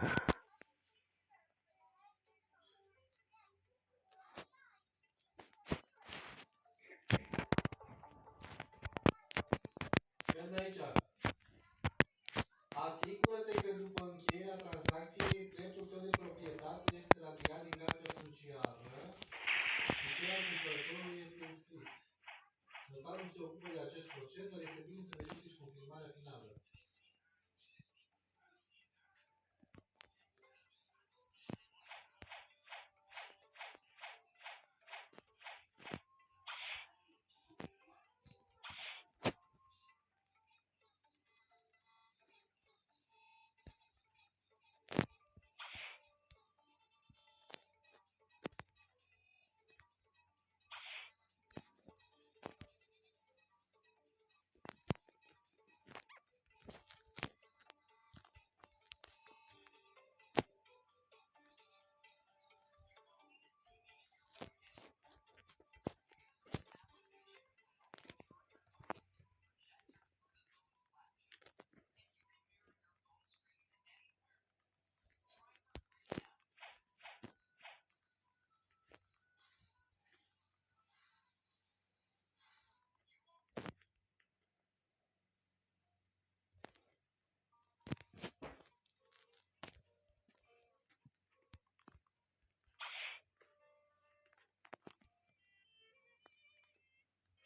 Când aici, asigură-te că după încheierea tranzacției, dreptul tău de proprietate este radiat din cartea funciară și cel al cumpărătorului este înscris. Notarul se ocupă de acest proces, dar este bine să verifici confirmarea finală.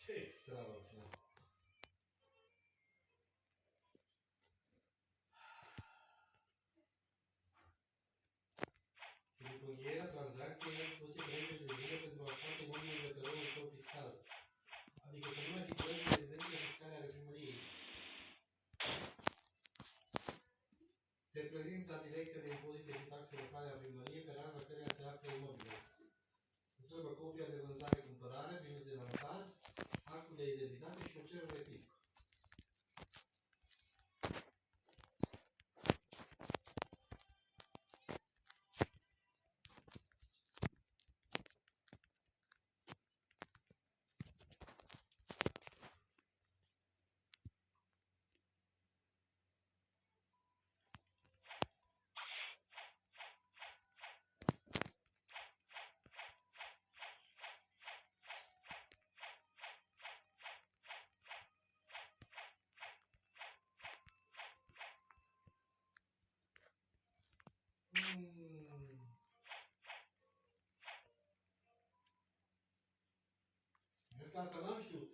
Ce extraordinar! După încheierea tranzacției, ai dispoziție 30 de zile pentru a scoate numele de pe rolul tău fiscal. Adică să nu mai figurează rezidențele fiscale ale primăriei. Te prezinți la Direcția de Impozite și Taxe Locale a primăriei, pe raza căreia se află imobilul. Îți trebuie copia de vânzare-cumpărare primiți de la notar, actul de identitate și o cerere tip. Asta n-am știut.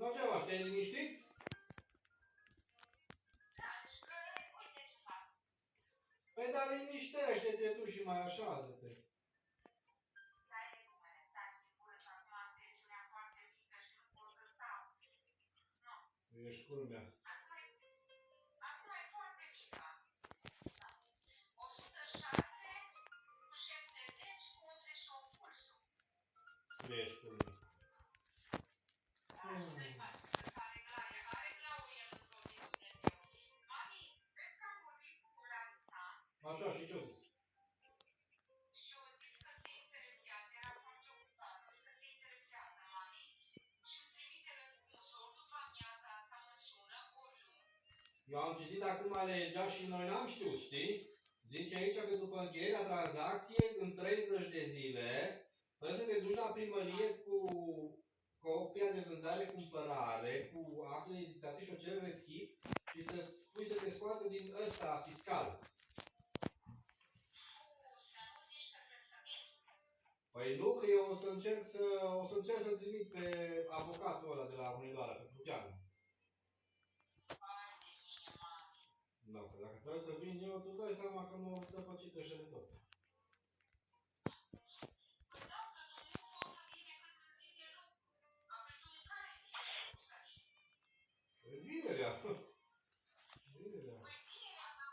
Nu ce faci? Te-ai liniștit? Păi dar liniștește-te tu și mai așează-te. Ești culmea. Acum e foarte mică. 106 cu 70 cu 88 pulsul. Ești culmea. Și nu-i face să sare glarea. A reglat-o el într-o zi Dumnezeu. Mami, vezi că am vorbit cu Larisa? Așa, și ce-o zis? Și o zis că se interesează, era foarte ocupată, că se interesează, mami, și îmi trimite răspunsul, ori după amiaza asta mă sună, ori Eu am citit acum legea și noi n-am știut, știi? Zice aici că după încheierea tranzacției, în 30 de zile, trebuie să te duci la primărie cu copia de vânzare-cumpărare, cu actul de identitate și o cerere tip și să spui să te scoată din ăsta fiscal. Să nu zici că trebuie să vii. Păi nu, că eu o să încerc să trimit pe avocatul ăla de la Unidoară, pe Pluteanu. Hai de mine, mami. Da, că dacă trebuie să vin eu, tu dai seama că mă țăpăcit ăștia de tot. Păi da, că tu nu o să vii decât în zi de lucru. Apoi tu în care zi de lucru să vii? Păi vinerea. Vinerea. Păi vinerea ta,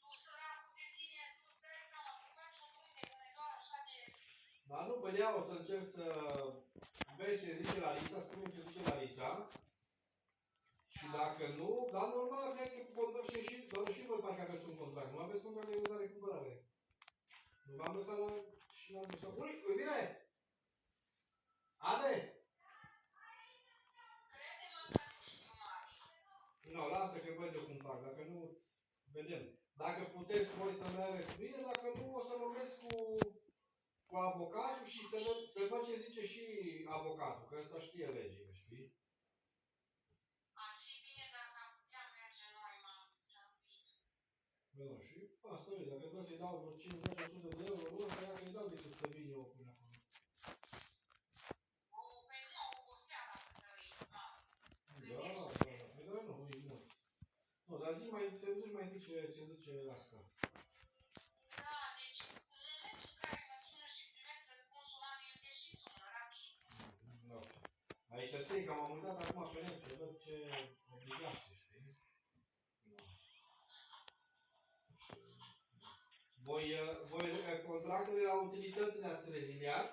tu săracul de tine, nu-ți dai seama că faci un drum de Hunedoara așa de... Dar nu, pe ea o să încerc să vezi ce zice Larisa, spune ce zice Larisa. Și dacă nu, dar normal, cred că cu contract și doar și voi parcă aveți un contract. Nu aveți contract de vânzare-cumpărare. Nu v-am lăsat la... și l-am dus. Ui, vine! Ade! Crede-mă că nu știu, mami. Nu, lasă că văd eu cum fac, dacă nu, vedem. Dacă puteți voi să mergeți bine, dacă nu, o să vorbesc cu avocatul și să văd ce zice și avocatul, că ăsta știe legile, știi? Ar fi bine dacă am putea merge noi, mami, să nu vii. Bă, nu, și asta e, dacă trebuie să-i dau vreo 50-100 de euro, nu, că ea că-i dau decât să vin eu până acolo. Păi nu, oboseala să dă-i, mami. Da, păi da, nu, e mult. Nu, dar zi mai, să duci mai întâi ce zice asta. Da, deci în momentul în care mă sună și primesc răspunsul, mami, eu te și sună rapid. Da. Aici scrie că m-am uitat acum pe net să văd ce obligație, știi? Da. Voi contractele la utilități le-ați reziliat,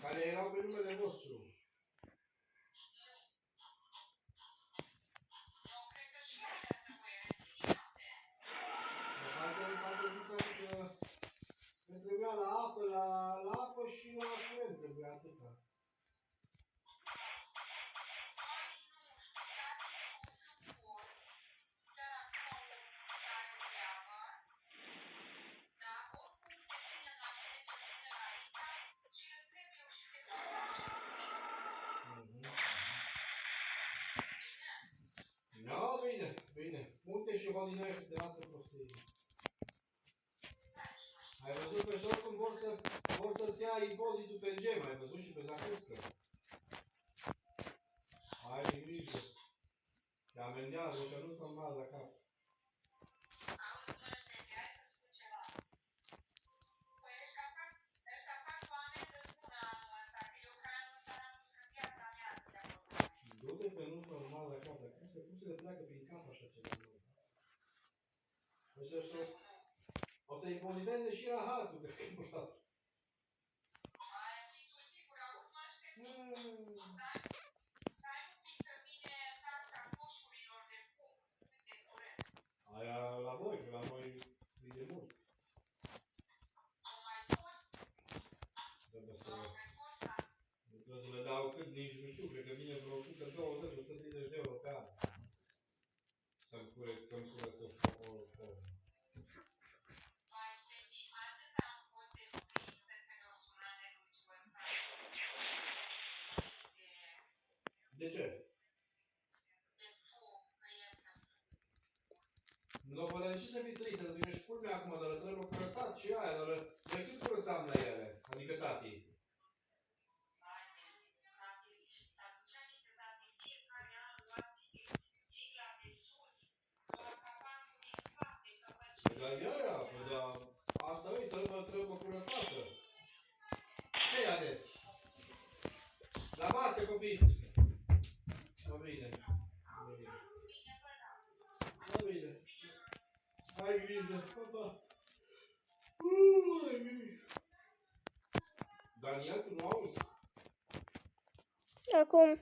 care erau pe numele vostru. Eu cred că și astea trebuie reziliate. Parcă zis că îmi trebuia la apă și la curent trebuia atâta. Mami, nu știu, dar nu sunt pur. Chiar acum care treabă. Da, oricum te ține la trece, ține la Rita și le trebuie eu și te Mhm. Bine? No, bine, bine. Munte și Hodinăiești te lasă prostii. Ai văzut pe jos cum vor să-ți ia impozitul pe gem, ai văzut și pe zacuscă. Ai grijă. Te amendează și nu-ți normal la cap. Auzi, mă, șefi, hai să spun ceva. Păi ăștia fac o amendă bună anul ăsta, că eu ca anul ăsta n-am pus în viața mea atâtea probleme. Du-te pe nu-ți normal la cap, dar cum să le treacă prin cap așa ceva? Deci o să impoziteze și rahatul, cred că e bravo. Aia fi tu sigur, auzi, mă, șefi? Stai un pic că vine taxa coșurilor de fum de curent. Aia la voi, că la noi e de mult. Au mai fost? Trebuie să... Au mai fost, da. Trebuie să le dau cât, nici nu știu, cred că vine vreo 120-130 de euro pe an. Să-mi curăță foul. Mai șefi, atât am fost de tristă că ne-o sună neruciul ăsta. De ce? De fum, că este Nu, bă, dar de ce să fii tristă? Ești culmea acum, dar le trebuie curățat și aia, dar de cât curățam la ele? Adică tati. Haide, tati, ți-aduce aminte, tati, în fiecare an luați țigla de sus, la capacul din spate, că Păi dar e aia, păi dar asta e, trebuie curățată. Ce ia de? La masă, copii! Mă bine. Mă bine. Ai grijă, papa. Ai grijă. Daniel, tu nu auzi? Acum.